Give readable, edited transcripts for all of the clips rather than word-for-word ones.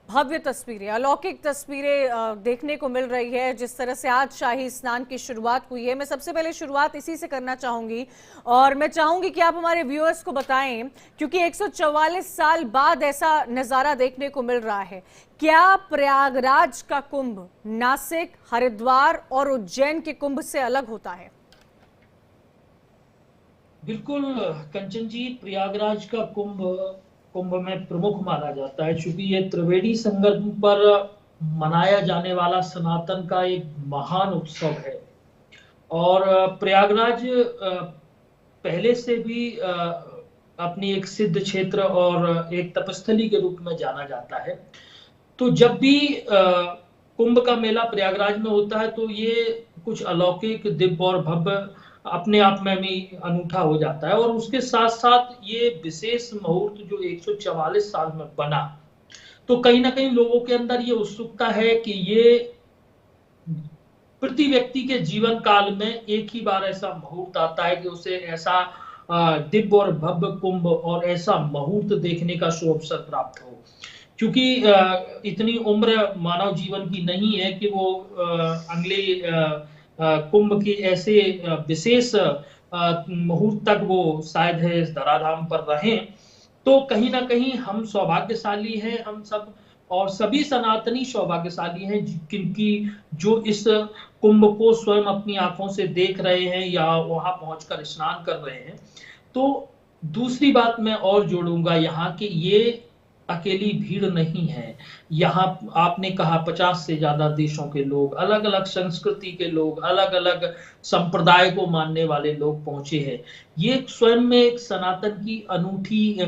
भव्य तस्वीरें, अलौकिक तस्वीरें देखने को मिल रही है। जिस तरह से आज शाही स्नान की शुरुआत हुई है, मैं सबसे पहले शुरुआत इसी से करना चाहूंगी और मैं चाहूंगी कि आप हमारे व्यूअर्स को बताएं, क्योंकि 144 साल बाद ऐसा नजारा देखने को मिल रहा है। क्या प्रयागराज का कुंभ नासिक, हरिद्वार और उज्जैन के कुंभ से अलग होता है? बिल्कुल कंचन जी, प्रयागराज का कुंभ कुंभ में प्रमुख माना जाता है, क्योंकि ये त्रिवेणी संगम पर मनाया जाने वाला सनातन का एक महान उत्सव है। और प्रयागराज पहले से भी अपनी एक सिद्ध क्षेत्र और एक तपस्थली के रूप में जाना जाता है। तो जब भी कुंभ का मेला प्रयागराज में होता है तो ये कुछ अलौकिक, दिव्य और भव्य अपने आप में भी अनूठा हो जाता है। और उसके साथ साथ ये विशेष मुहूर्त जो 144 साल में बना, तो कहीं ना कहीं लोगों के अंदर ये उत्सुकता है कि ये प्रति व्यक्ति के जीवन काल में एक ही बार ऐसा मुहूर्त आता है कि उसे ऐसा दिव्य और भव्य कुंभ और ऐसा मुहूर्त देखने का शुभ अवसर प्राप्त हो। क्योंकि इतनी उम्र मानव जीवन की नहीं है कि वो अगले कुंभ के ऐसे विशेष मुहूर्त तक वो शायद है इस धराधाम पर रहें। तो कहीं ना कहीं हम सौभाग्यशाली हैं, हम सब और सभी सनातनी सौभाग्यशाली हैं जिनकी जो इस कुंभ को स्वयं अपनी आंखों से देख रहे हैं या वहां पहुंचकर स्नान कर रहे हैं। तो दूसरी बात मैं और जोड़ूंगा यहाँ कि ये अकेली भीड़ नहीं है। यहाँ आपने कहा 50 से ज्यादा देशों के लोग, अलग अलग संस्कृति के लोग, अलग अलग संप्रदाय को मानने वाले लोग पहुंचे हैं। ये स्वयं में एक सनातन की अनूठी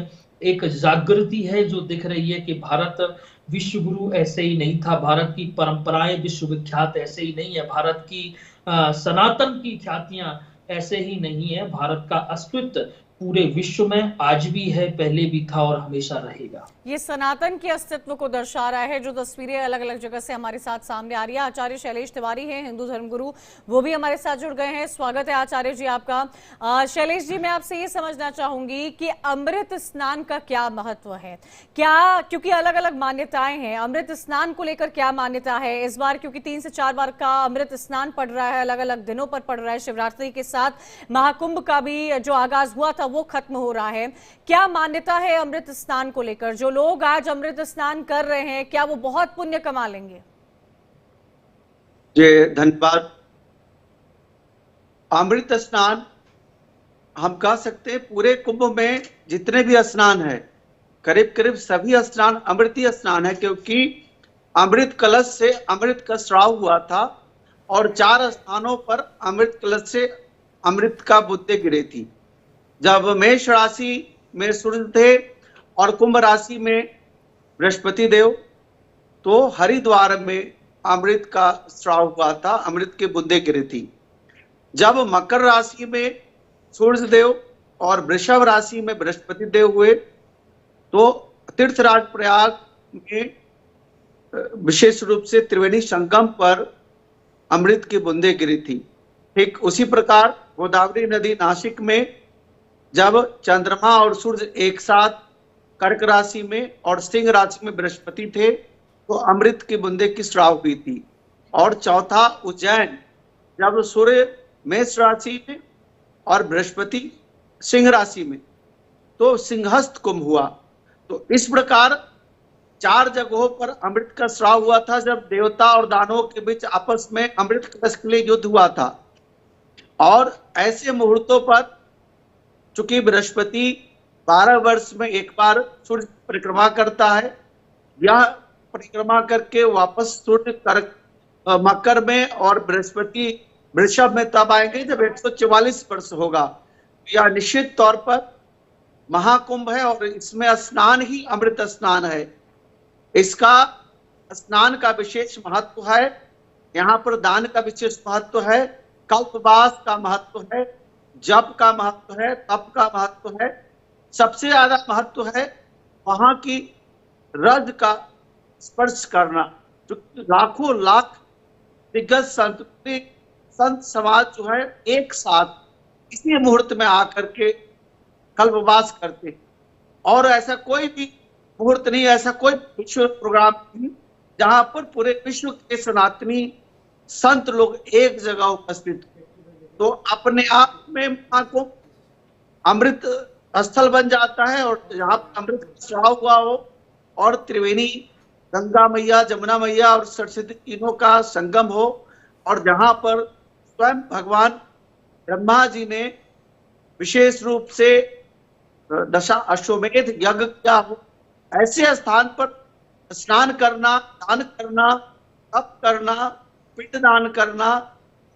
एक जागृति है जो दिख रही है कि भारत विश्व गुरु ऐसे ही नहीं था, भारत की परंपराएं विश्वविख्यात ऐसे ही नहीं है, भारत की सनातन की ख्यातियां ऐसे ही नहीं है। भारत का अस्तित्व पूरे विश्व में आज भी है, पहले भी था और हमेशा रहेगा। ये सनातन के अस्तित्व को दर्शा रहा है। जो तस्वीरें अलग अलग जगह से हमारे साथ सामने आ रही है, आचार्य शैलेश तिवारी हैं, हिंदू धर्मगुरु, वो भी हमारे साथ जुड़ गए हैं। स्वागत है आचार्य जी आपका। शैलेश जी, मैं आपसे ये समझना चाहूंगी कि अमृत स्नान का क्या महत्व है? क्या, क्योंकि अलग अलग मान्यताएं हैं, अमृत स्नान को लेकर क्या मान्यता है इस बार? क्योंकि 3 से 4 बार का अमृत स्नान पड़ रहा है, अलग अलग दिनों पर पड़ रहा है। शिवरात्रि के साथ महाकुंभ का भी जो आगाज हुआ था वो खत्म हो रहा है। क्या मान्यता है अमृत स्नान को लेकर? जो लोग आज अमृत स्नान कर रहे हैं, क्या वो बहुत पुण्य कमा लेंगे? जी धन्यवाद। अमृत स्नान हम कह सकते हैं पूरे कुंभ में जितने भी स्नान है, करीब करीब सभी स्नान अमृतीय स्नान है, क्योंकि अमृत कलश से अमृत का स्राव हुआ था और 4 स्थानों पर अमृत कलश से अमृत का बूंदें गिरे थी। जब मेष राशि में सूर्य थे और कुंभ राशि में बृहस्पति देव, तो हरिद्वार में अमृत का स्राव हुआ था, अमृत की बूंदें गिरी थी। जब मकर राशि में सूर्य देव और वृषभ राशि में बृहस्पति देव हुए, तो तीर्थराज प्रयाग में विशेष रूप से त्रिवेणी संगम पर अमृत की बूंदें गिरी थी। ठीक उसी प्रकार गोदावरी नदी नासिक में जब चंद्रमा और सूर्य एक साथ कर्क राशि में और सिंह राशि में बृहस्पति थे, तो अमृत की बूंदें की स्राव हुई थी। और चौथा उज्जैन, जब सूर्य मेष राशि में और बृहस्पति सिंह राशि में, तो सिंहस्थ कुंभ हुआ। तो इस प्रकार 4 जगहों पर अमृत का स्राव हुआ था, जब देवता और दानवों के बीच आपस में अमृत कलश के लिए युद्ध हुआ था। और ऐसे मुहूर्तों पर चूंकि बृहस्पति 12 वर्ष में एक बार सूर्य परिक्रमा करता है, यह परिक्रमा करके वापस सूर्य कर्क मकर में और बृहस्पति वृषभ में तब आएंगे जब 144 वर्ष होगा। यह निश्चित तौर पर महाकुंभ है और इसमें स्नान ही अमृत स्नान है। इसका स्नान का विशेष महत्व है, यहाँ पर दान का विशेष महत्व है, कल्पवास का महत्व है, जप का महत्व है, तप का महत्व है। सबसे ज्यादा महत्व है वहां की रज का स्पर्श करना। लाखों लाख दिग्गज संत समाज जो है एक साथ इसी मुहूर्त में आकर के कल्पवास करते, और ऐसा कोई भी मुहूर्त नहीं, ऐसा कोई विश्व प्रोग्राम नहीं जहां पर पूरे विश्व के सनातनी संत लोग एक जगह उपस्थित हो। तो अपने आप में महाकुंभ अमृत स्थल बन जाता है, और जहां अमृत स्राव हुआ हो और त्रिवेणी गंगा मैया, जमुना मैया और सरस्वती तीनों का संगम हो, और जहां पर स्वयं भगवान ब्रह्मा जी ने विशेष रूप से दशा अश्वमेध यज्ञ किया हो, ऐसे स्थान पर स्नान करना, दान करना, तप करना, पिंडदान करना,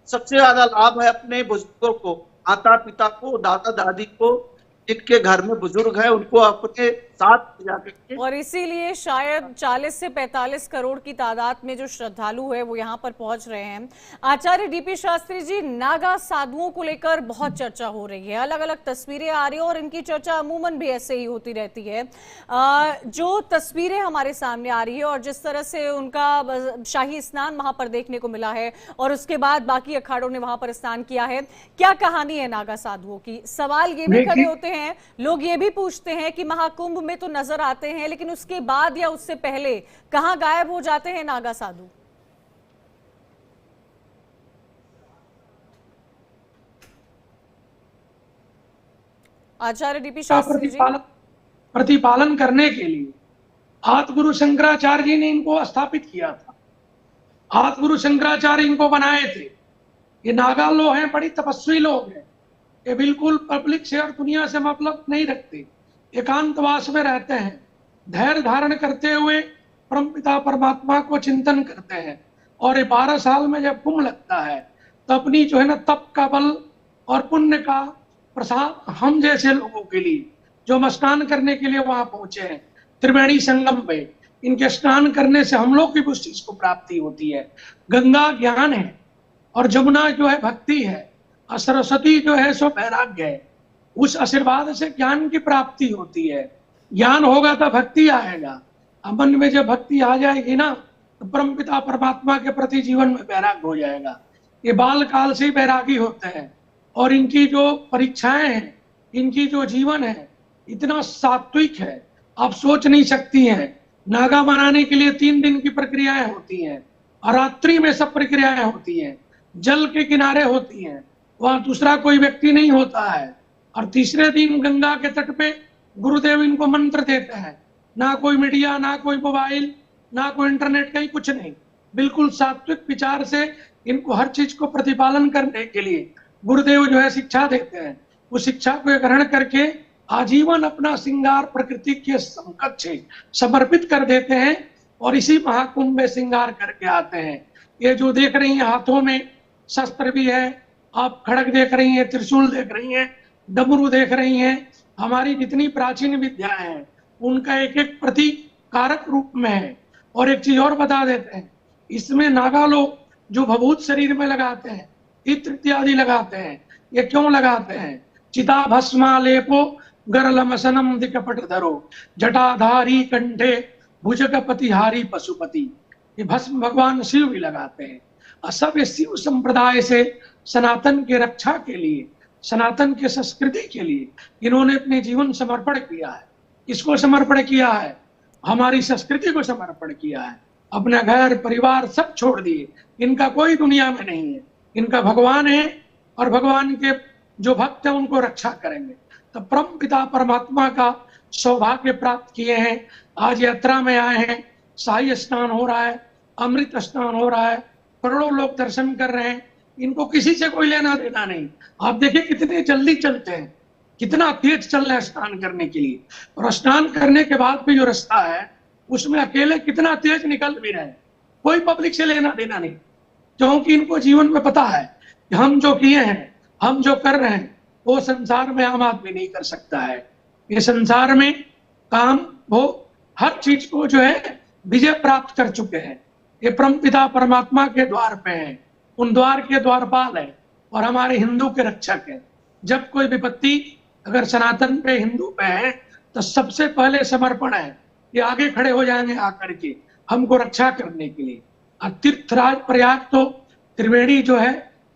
सबसे ज्यादा लाभ है अपने बुजुर्गों को, माता पिता को, दादा दादी को, जिनके घर में बुजुर्ग है उनको अपने साथ जाकर के। और इसीलिए शायद 40 से 45 करोड़ की तादाद में जो श्रद्धालु है वो यहाँ पर पहुंच रहे हैं। आचार्य डीपी शास्त्री जी, नागा साधुओं को लेकर बहुत चर्चा हो रही है, अलग अलग तस्वीरें आ रही है और इनकी चर्चा अमूमन भी ऐसे ही होती रहती है। जो तस्वीरें हमारे सामने आ रही है और जिस तरह से उनका शाही स्नान वहां पर देखने को मिला है और उसके बाद बाकी अखाड़ों ने वहां पर स्नान किया है, क्या कहानी है नागा साधुओं की? सवाल ये भी खड़े होते हैं, लोग ये भी पूछते हैं कि महाकुंभ में तो नजर आते हैं लेकिन उसके बाद या उससे पहले कहां गायब हो जाते हैं नागा साधु? आचार्य डीपी शास्त्री जी, प्रतिपालन करने के लिए आदिगुरु शंकराचार्य जी ने इनको स्थापित किया था। आदिगुरु शंकराचार्य इनको बनाए थे। ये नागा लोग हैं, बड़ी तपस्वी लोग हैं। ये बिल्कुल पब्लिक से और दुनिया से मतलब नहीं रखते, एकांतवास में रहते हैं, धैर्य धारण करते हुए परमपिता परमात्मा को चिंतन करते हैं। और ये 12 साल में जब कुंभ लगता है तो अपनी जो है ना तप का बल और पुण्य का प्रसाद हम जैसे लोगों के लिए जो स्नान करने के लिए वहां पहुंचे हैं त्रिवेणी संगम पे, इनके स्नान करने से हम लोग की उस चीज को प्राप्ति होती है। गंगा ज्ञान है और जमुना जो है भक्ति है और सरस्वती जो है सो वैराग्य है। उस आशीर्वाद से ज्ञान की प्राप्ति होती है। ज्ञान होगा तो भक्ति आएगा। मन में जब भक्ति आ जाएगी ना तो परमपिता परमात्मा के प्रति जीवन में वैराग्य हो जाएगा। ये बाल काल से ही वैरागी होते हैं और इनकी जो परीक्षाएं हैं, इनकी जो जीवन है इतना सात्विक है, आप सोच नहीं सकती हैं। नागा बनाने के लिए 3 दिन की प्रक्रियाएं होती हैं और रात्रि में सब प्रक्रियाएं होती हैं, जल के किनारे होती हैं, वहां दूसरा कोई व्यक्ति नहीं होता है। और तीसरे दिन गंगा के तट पे गुरुदेव इनको मंत्र देते हैं। ना कोई मीडिया, ना कोई मोबाइल, ना कोई इंटरनेट, कहीं कुछ नहीं। बिल्कुल सात्विक विचार से इनको हर चीज को प्रतिपालन करने के लिए गुरुदेव जो है शिक्षा देते हैं। उस शिक्षा को ग्रहण करके आजीवन अपना श्रृंगार प्रकृति के समकक्ष समर्पित कर देते हैं और इसी महाकुंभ में श्रृंगार करके आते हैं। ये जो देख रही हैं हाथों में शस्त्र भी है, आप खड़ग देख रही हैं, त्रिशूल देख रही हैं, डमरू देख रही हैं, हमारी जितनी प्राचीन विद्याएं हैं उनका एक एक प्रतीक कारक रूप में है। और एक चीज और बता देते हैं, इसमें नागा लोग जो भभूत शरीर में लगाते हैं, इत्र इत्यादि लगाते हैं, ये क्यों लगाते हैं? चिता भस्मा लेपो गरलमसनम दिकपट धरो जटाधारी कंठे भुजगपतिहारी पशुपति। ये भस्म भगवान शिव भी लगाते हैं। और सब शिव संप्रदाय से सनातन की रक्षा के लिए, सनातन की संस्कृति के लिए इन्होंने अपने जीवन समर्पण किया है। किसको समर्पण किया है? हमारी संस्कृति को समर्पण किया है। अपना घर परिवार सब छोड़ दिए। इनका कोई दुनिया में नहीं है, इनका भगवान है और भगवान के जो भक्त हैं उनको रक्षा करेंगे। तो परम पिता परमात्मा का सौभाग्य प्राप्त किए हैं। आज यात्रा में आए हैं, शाही स्नान हो रहा है, अमृत स्नान हो रहा है, करोड़ों लोग दर्शन कर रहे हैं। इनको किसी से कोई लेना देना नहीं। आप देखिए कितने जल्दी चलते हैं, कितना तेज चल रहे हैं स्नान करने के लिए। और स्नान करने के बाद भी जो रास्ता है उसमें अकेले कितना तेज निकल भी रहे हैं। कोई पब्लिक से लेना देना नहीं, क्योंकि इनको जीवन में पता है कि हम जो किए हैं, हम जो कर रहे हैं वो संसार में आम आदमी नहीं कर सकता है। ये संसार में काम वो हर चीज को जो है विजय प्राप्त कर चुके हैं। ये परमपिता परमात्मा के द्वार पे हैं, उन द्वार के द्वारपाल है और हमारे हिंदू के रक्षक है। जब कोई विपत्ति अगर सनातन पे, हिंदू पे है तो सबसे पहले समर्पण है। ये आगे खड़े हो जाएंगे आकर के हमको रक्षा करने के लिए। और तीर्थराज प्रयाग तो त्रिवेणी जो है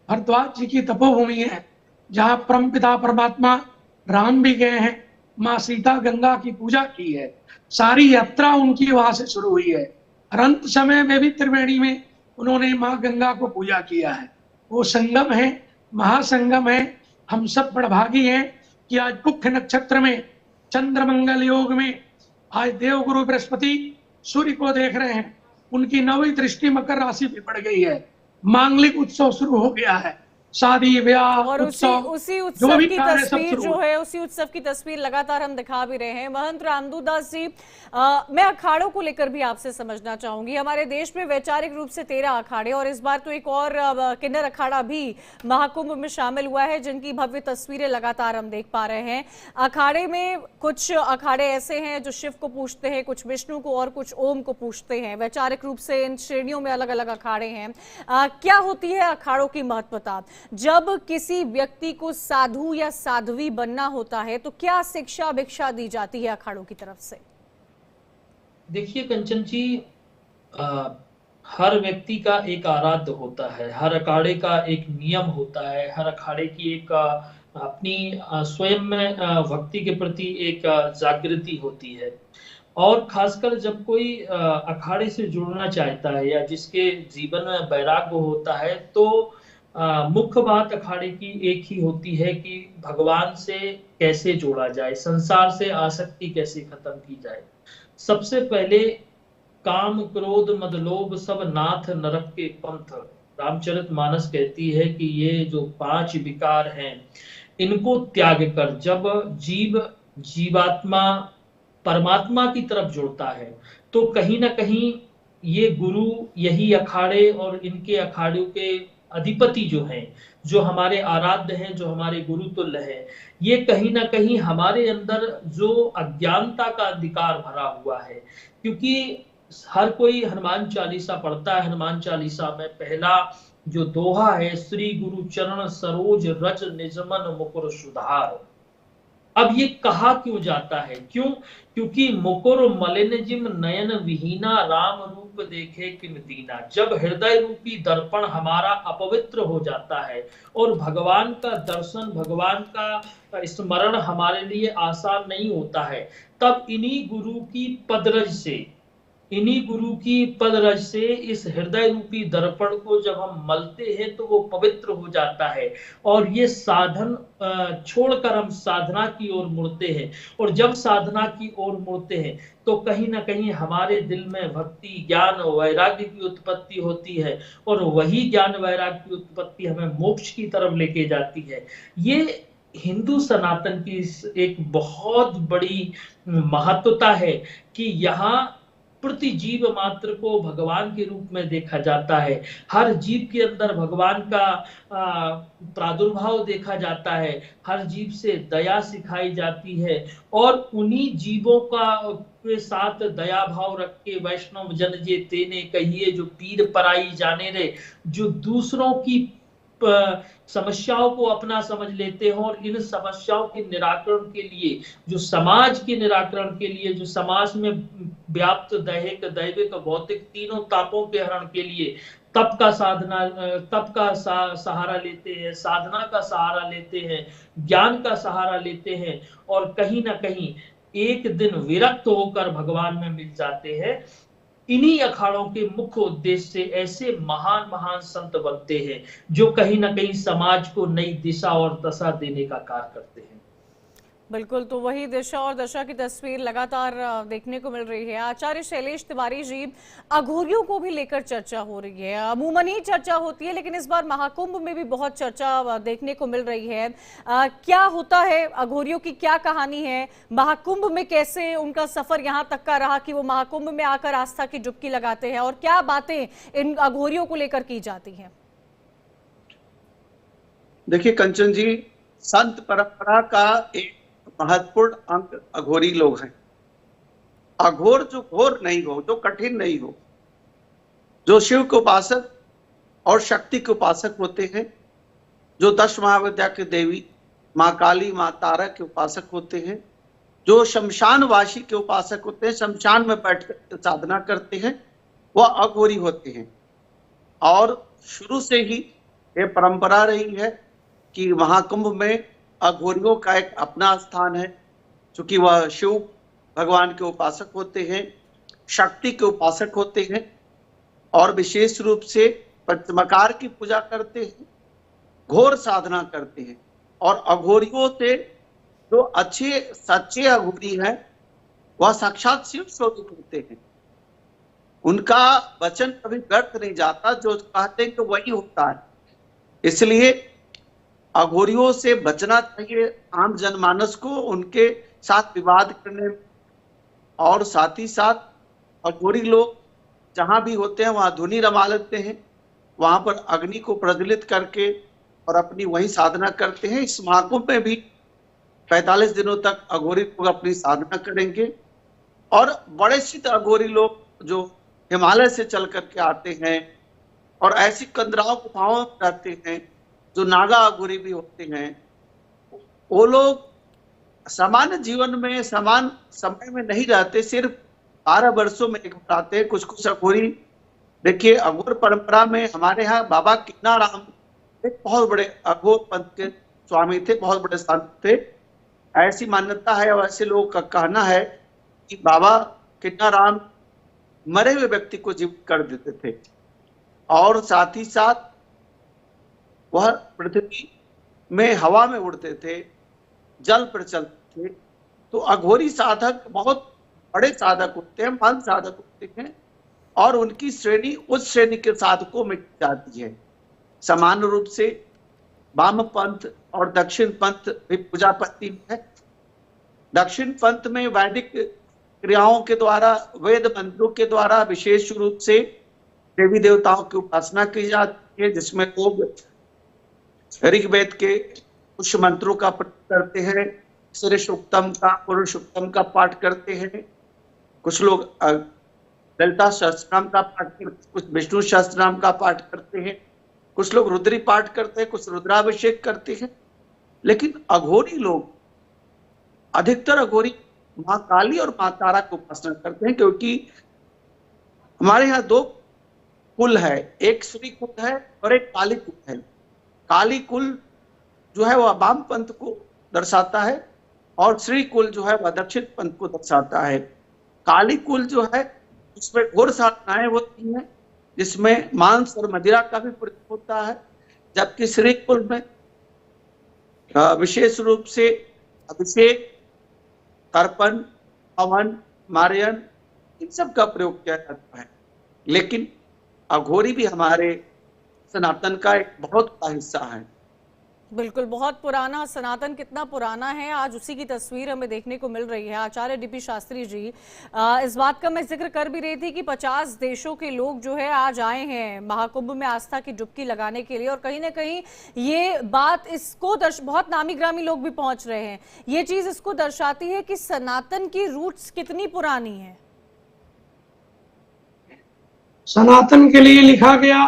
भरद्वाज जी की तपोभूमि है, जहाँ परमपिता परमात्मा राम भी गए हैं, माँ सीता गंगा की पूजा की है। सारी यात्रा उनकी वहां से शुरू हुई है। और अंत समय में भी त्रिवेणी में उन्होंने माँ गंगा को पूजा किया है। वो संगम है, महासंगम है। हम सब बड़भागी हैं कि आज मुख्य नक्षत्र में चंद्रमंगल योग में आज देवगुरु बृहस्पति सूर्य को देख रहे हैं। उनकी 9वीं दृष्टि मकर राशि पे पड़ गई है। मांगलिक उत्सव शुरू हो गया है। शादी ब्याह और उत्सव उसी जो उत्सव भी की कार्य सब तस्वीर शुरू जो हो है, उसी उत्सव की तस्वीर लगातार हम दिखा भी रहे हैं। महंत रामदूदास जी, मैं अखाड़ों को लेकर भी आपसे समझना चाहूंगी। हमारे देश में वैचारिक रूप से 13 अखाड़े, और इस बार तो एक और किन्नर अखाड़ा भी महाकुंभ में शामिल हुआ है, जिनकी भव्य तस्वीरें लगातार हम देख पा रहे हैं। अखाड़े में कुछ अखाड़े ऐसे हैं जो शिव को पूजते हैं, कुछ विष्णु को और कुछ ओम को पूजते हैं। वैचारिक रूप से इन श्रेणियों में अलग अलग अखाड़े हैं। क्या होती है अखाड़ों की महत्वता? जब किसी व्यक्ति को साधु या साध्वी बनना होता है तो क्या शिक्षा भिक्षा दी जाती है अखाड़ों की तरफ से? देखिए कंचन जी, हर व्यक्ति का एक आराध्य होता है, हर अखाड़े का एक नियम होता है, हर अखाड़े की एक अपनी स्वयं में भक्ति के प्रति एक जागृति होती है। और खासकर जब कोई अखाड़े से जुड़ना चाहता है या जिसके जीवन में वैराग्य होता है, तो मुख्य बात अखाड़े की एक ही होती है कि भगवान से कैसे जोड़ा जाए, संसार से आसक्ति कैसे खत्म की जाए। सबसे पहले काम क्रोध मद लोभ सब नाथ नरक के पंथ, रामचरितमानस कहती है कि ये जो 5 विकार हैं इनको त्याग कर जब जीवात्मा परमात्मा की तरफ जुड़ता है, तो कहीं ना कहीं ये गुरु, यही अखाड़े और इनके अखाड़ों के अधिपति जो हैं, जो हमारे आराध्य हैं, जो हमारे गुरु तुल्य हैं, ये कहीं ना कहीं हमारे अंदर जो अज्ञानता का अधिकार भरा हुआ है। क्योंकि हर कोई हनुमान चालीसा पढ़ता है। हनुमान चालीसा में पहला जो दोहा है, श्री गुरु चरण सरोज रज निजमन मुकुर सुधार। अब ये कहा क्यों जाता है? क्योंकि मुकुर मलिन जिम नयन विहीना, राम रूप देखे किन दीना। जब हृदय रूपी दर्पण हमारा अपवित्र हो जाता है और भगवान का दर्शन, भगवान का स्मरण हमारे लिए आसान नहीं होता है, तब इन्हीं गुरु की पदरज से इस हृदय रूपी दर्पण को जब हम मलते हैं तो वो पवित्र हो जाता है। और ये साधन छोड़कर हम साधना की ओर मुड़ते हैं। और जब साधना की ओर मुड़ते हैं तो कहीं ना कहीं हमारे दिल में भक्ति, ज्ञान, वैराग्य की उत्पत्ति होती है। और वही ज्ञान वैराग्य की उत्पत्ति हमें मोक्ष की तरफ लेके जाती है। ये हिंदू सनातन की एक बहुत बड़ी महत्वता है कि यहाँ प्रति जीव मात्र को भगवान के रूप में देखा जाता है। हर जीव के अंदर भगवान का प्रादुर्भाव देखा जाता है। हर जीव से दया सिखाई जाती है। और उन्हीं जीवों के साथ दया भाव रख के वैष्णव जन जे तेने कहिए, जो पीर पराई जाने रे, जो दूसरों की समस्याओं को अपना समझ लेते हैं और इन समस्याओं के निराकरण के लिए, जो समाज के निराकरण के लिए, जो समाज में व्याप्त दैहिक, दैविक, भौतिक तीनों तापों के हरण के लिए तप का सहारा लेते हैं, साधना का सहारा लेते हैं, ज्ञान का सहारा लेते हैं, और कहीं ना कहीं एक दिन विरक्त होकर भगवान में मिल जाते हैं। इन्हीं अखाड़ों के मुख्य उद्देश्य से ऐसे महान महान संत बनते हैं जो कहीं ना कहीं समाज को नई दिशा और दशा देने का कार्य करते हैं। बिल्कुल, तो वही दिशा और दशा की तस्वीर लगातार देखने को मिल रही है। आचार्य शैलेश तिवारी जी, अघोरियों को भी लेकर चर्चा हो रही है। अमूमन ही चर्चा होती है, लेकिन इस बार महाकुंभ में भी बहुत चर्चा देखने को मिल रही है। क्या होता है अघोरियों की, क्या कहानी है? महाकुंभ में कैसे उनका सफर यहाँ तक का रहा कि वो महाकुंभ में आकर आस्था की डुबकी लगाते हैं, और क्या बातें इन अघोरियों को लेकर की जाती हैं? देखिए कंचन जी, संत परंपरा का एक महत्वपूर्ण अंग अघोरी लोग हैं। अघोर जो घोर नहीं हो, जो कठिन नहीं हो, जो शिव के उपासक और शक्ति के उपासक होते हैं, जो 10 महाविद्या के देवी माँ काली, माँ तारा के उपासक होते हैं, जो शमशानवासी के उपासक होते हैं, शमशान में बैठकर साधना करते हैं, वह अघोरी होते हैं। और शुरू से ही ये परंपरा रही है कि महाकुंभ में अघोरियों का एक अपना स्थान है। चूंकि वह शिव भगवान के उपासक होते हैं, शक्ति के उपासक होते हैं और विशेष रूप से पंचमकार की पूजा करते हैं, घोर साधना करते हैं। और अघोरियों से जो अच्छे सच्चे अघोरी हैं वह साक्षात शिव स्वरूप होते हैं। उनका वचन कभी व्यर्थ नहीं जाता, जो कहते हैं कि वही होता है। इसलिए अघोरियों से बचना चाहिए आम जनमानस को, उनके साथ विवाद करने। और साथ ही साथ अघोरी लोग जहां भी होते हैं वहां धुनी रमा लेते हैं, वहां पर अग्नि को प्रज्वलित करके और अपनी वही साधना करते हैं। इस महाकुंभ में भी 45 दिनों तक अघोरी लोग अपनी साधना करेंगे। और बड़े सिद्ध अघोरी लोग जो हिमालय से चल करके आते हैं और ऐसी कंदराओं गुफाओं में रहते हैं, जो नागा अघोरी भी होते हैं, वो लोग सामान्य जीवन में समान समय में नहीं रहते, सिर्फ 12 वर्षों में एक बार आते हैं। कुछ कुछ अघोरी, देखिए अघोर परंपरा में हमारे यहाँ बाबा किन्नाराम एक बहुत बड़े अघोर पंथ के स्वामी थे, बहुत बड़े संत थे। ऐसी मान्यता है और ऐसे लोगों का कहना है कि बाबा किन्नाराम मरे हुए व्यक्ति को जीवित कर देते थे और साथ ही साथ वह पृथ्वी में हवा में उड़ते थे, जल पर चलते थे। तो अघोरी साधक बहुत बड़े साधक होते हैं, महान साधक होते हैं और उनकी श्रेणी उस श्रेणी के साधकों में की जाती है। सामान्य रूप से वाम पंथ और दक्षिण पंथ भी पूजा पद्धति में है। दक्षिण पंथ में वैदिक क्रियाओं के द्वारा, वेद मंत्रों के द्वारा विशेष रूप से देवी देवताओं की उपासना की जाती है, जिसमें लोग ऋग्वेद के कुछ मंत्रों का पाठ करते हैं, श्री सूक्तम का, पुरुष सूक्तम का पाठ करते हैं। कुछ लोग ललिता सहस्त्रनाम का पाठ करते हैं, कुछ विष्णु सहस्त्रनाम का पाठ करते हैं, कुछ लोग रुद्री पाठ करते हैं, कुछ रुद्राभिषेक करते हैं। लेकिन अघोरी लोग, अधिकतर अघोरी माँ काली और माँ तारा को उपासना करते हैं, क्योंकि हमारे यहाँ 2 कुल है, एक श्री कुल है और एक काली कुल है। काली कुल जो है वह वाम पंथ को दर्शाता है और श्री कुल जो है वह दक्षिण पंथ को दर्शाता है। काली कुल जो है उसमें घोर साधनाएं होती हैं, जिसमें मांस और मदिरा का भी प्रयोग होता है, जबकि श्री कुल में विशेष रूप से अभिषेक, तर्पण, हवन, मार्जन, इन सब का प्रयोग किया जाता है। लेकिन अघोरी भी हमारे सनातन का एक बहुत बड़ा हिस्सा है। बिल्कुल, बहुत पुराना। सनातन कितना पुराना है, आज उसी की तस्वीर हमें देखने को मिल रही है। आचार्य डीपी शास्त्री जी, इस बात का मैं जिक्र कर भी रही थी कि 50 देशों के लोग जो है आज आए हैं महाकुंभ में आस्था की डुबकी लगाने के लिए, और कहीं ना कहीं ये बात इसको बहुत नामी ग्रामी लोग भी पहुंच रहे हैं। ये चीज इसको दर्शाती है कि सनातन की रूट्स कितनी पुरानी है। सनातन के लिए लिखा गया,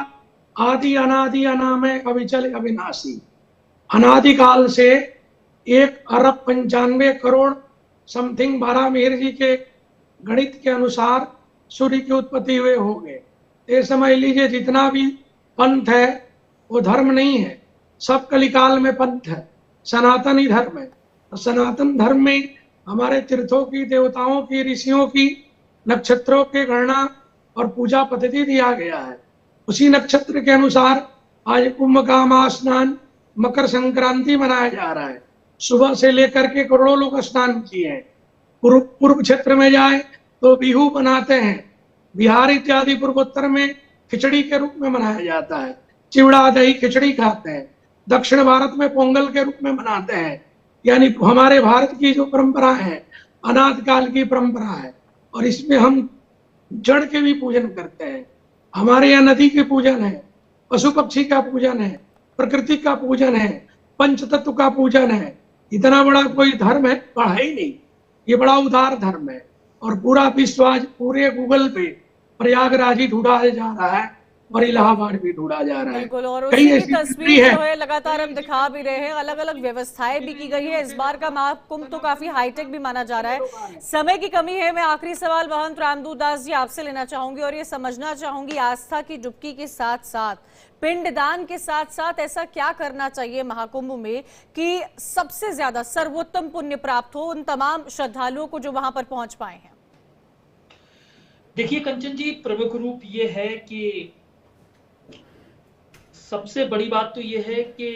आदि अनादि अनामय अविचल अविनाशी। अनादिकाल से 1 अरब 95 करोड़ समथिंग 12 मिहिर जी के गणित के अनुसार सूर्य की उत्पत्ति हुए हो गए। ये समझ लीजिए जितना भी पंथ है वो धर्म नहीं है, सब कलिकाल में पंथ है, सनातन ही धर्म है। तो सनातन धर्म में हमारे तीर्थों की, देवताओं की, ऋषियों की, नक्षत्रों के गणना और पूजा पद्धति दिया गया है। उसी नक्षत्र के अनुसार आज कुंभ का महास्नान, मकर संक्रांति मनाया जा रहा है। सुबह से लेकर के करोड़ों लोग स्नान किए हैं। पूर्व क्षेत्र में जाए तो बिहू मनाते हैं। बिहार इत्यादि पूर्वोत्तर में खिचड़ी के रूप में मनाया जाता है, चिवड़ा दही खिचड़ी खाते हैं। दक्षिण भारत में पोंगल के रूप में मनाते हैं। यानी हमारे भारत की जो परंपरा है अनाद काल की परंपरा है, और इसमें हम जड़ के भी पूजन करते हैं। हमारे यहाँ नदी के पूजन है, पशु पक्षी का पूजन है, प्रकृति का पूजन है, पंच तत्व का पूजन है। इतना बड़ा कोई धर्म है बड़ा ही नहीं, ये बड़ा उदार धर्म है। और पूरा विश्व आज पूरे गूगल पे प्रयागराज ही ढूंढा जा रहा है और इलाहाबाद भी ढूंढा जा रहा है। बिल्कुल, और कई उसी की ऐसी तस्वीर है जो है लगातार हम दिखा भी रहे हैं, अलग अलग व्यवस्थाएं भी की गई है। इस बार का महाकुंभ तो काफी हाईटेक भी माना जा रहा है। समय की कमी है, मैं आखिरी सवाल महंत रामदूत दास जी आपसे लेना चाहूंगी और ये समझना चाहूंगी, आस्था की डुबकी के साथ साथ पिंडदान के साथ साथ ऐसा क्या करना चाहिए महाकुंभ में कि सबसे ज्यादा सर्वोत्तम पुण्य प्राप्त हो उन तमाम श्रद्धालुओं को जो वहां पर पहुंच पाए हैं? देखिए कंचन जी, प्रमुख रूप ये है कि सबसे बड़ी बात तो ये है कि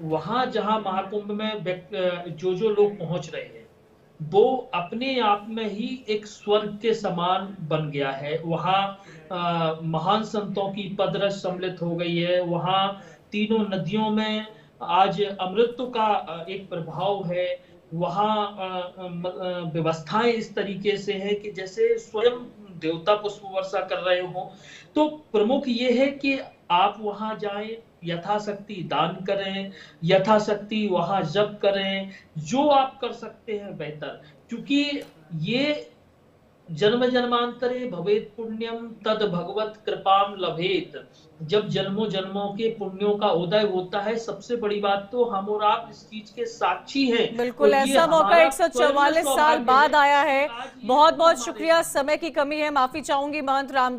वहां जहां महाकुंभ में जो लोग पहुंच रहे हैं वो अपने आप में ही एक स्वर्ग के समान बन गया है। वहां महान संतों की पदरस सम्मिलित हो गई है। वहां तीनों नदियों में आज अमृत का एक प्रभाव है। वहां व्यवस्थाएं इस तरीके से है कि जैसे स्वयं देवता पुष्प वर्षा कर रहे हो। तो प्रमुख ये है कि आप वहां जाएं, यथाशक्ति दान करें, यथाशक्ति वहां जप करें, जो आप कर सकते हैं बेहतर, क्योंकि ये जन्म जन्मांतरे भवेत पुण्यम तद भगवत कृपाम लभेत। जब जन्मों जन्मों के पुण्यों का उदय होता है, सबसे बड़ी बात तो हम और आप इस चीज के साक्षी हैं। बिल्कुल, ऐसा मौका 144 साल बाद आया है। बहुत बहुत शुक्रिया। समय की कमी है, माफी चाहूंगी महंत राम